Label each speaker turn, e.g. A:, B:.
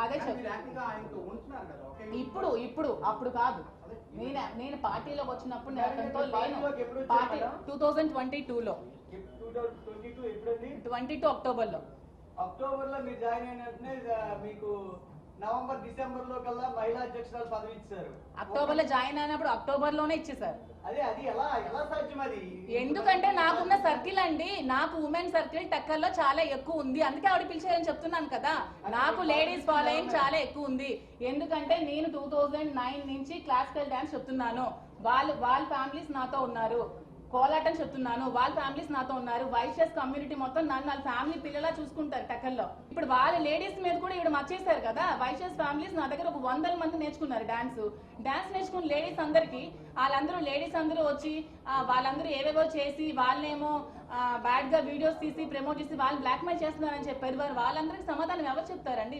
A: అదే ఇప్పుడు ఇప్పుడు అప్పుడు కాదు. నేను పార్టీలోకి వచ్చినప్పుడు నేను అతనితో లేను. పార్టీ 2022లో 22 అక్టోబర్లో
B: మీరు జాయిన్ అయినట్టునే మీకు నవంబర్ డిసెంబర్ లో కల్లా మహిళా అధ్యక్షురాలు పదవి ఇచ్చారు.
A: అక్టోబర్ లో జాయిన్ అయినప్పుడు అక్టోబర్ లోనే ఇచ్చేసారు.
B: అది ఎలా సాధ్యం? అది
A: ఎందుకంటే నాకున్న సర్కిల్ అండి, నాకు ఉమెన్ సర్కిల్ టక్కర్లో చాలా ఎక్కువ ఉంది. అందుకే ఆవిడ పిలిచారని చెప్తున్నాను కదా. నాకు లేడీస్ ఫాలోయింగ్ చాలా ఎక్కువ ఉంది. ఎందుకంటే నేను 2009 నుంచి క్లాసికల్ డాన్స్ చెప్తున్నాను. వాళ్ళ ఫ్యామిలీస్ నాతో ఉన్నారు. కోలాటం చెప్తున్నాను, వాళ్ళ ఫ్యామిలీస్ నాతో ఉన్నారు. వైశ్యస్ కమ్యూనిటీ మొత్తం నన్ను వాళ్ళ ఫ్యామిలీ పిల్లలా చూసుకుంటారు టక్కర్లో. ఇప్పుడు వాళ్ళ లేడీస్ మీద కూడా ఇక్కడ మర్చేశారు కదా. వైశ్యస్ ఫ్యామిలీస్ నా దగ్గర ఒక 100 మంది నేర్చుకున్నారు డాన్స్ నేర్చుకున్న లేడీస్ అందరికి. వాళ్ళందరూ లేడీస్ అందరూ వచ్చి వాళ్ళందరూ ఏవేవో చేసి వాళ్ళేమో బ్యాడ్ గా వీడియోస్ తీసి ప్రమోట్ చేసి వాళ్ళు బ్లాక్ మెయిల్ చేస్తున్నారని చెప్పారు. వాళ్ళందరికీ సమాధానం ఎవరు చెప్తారండి?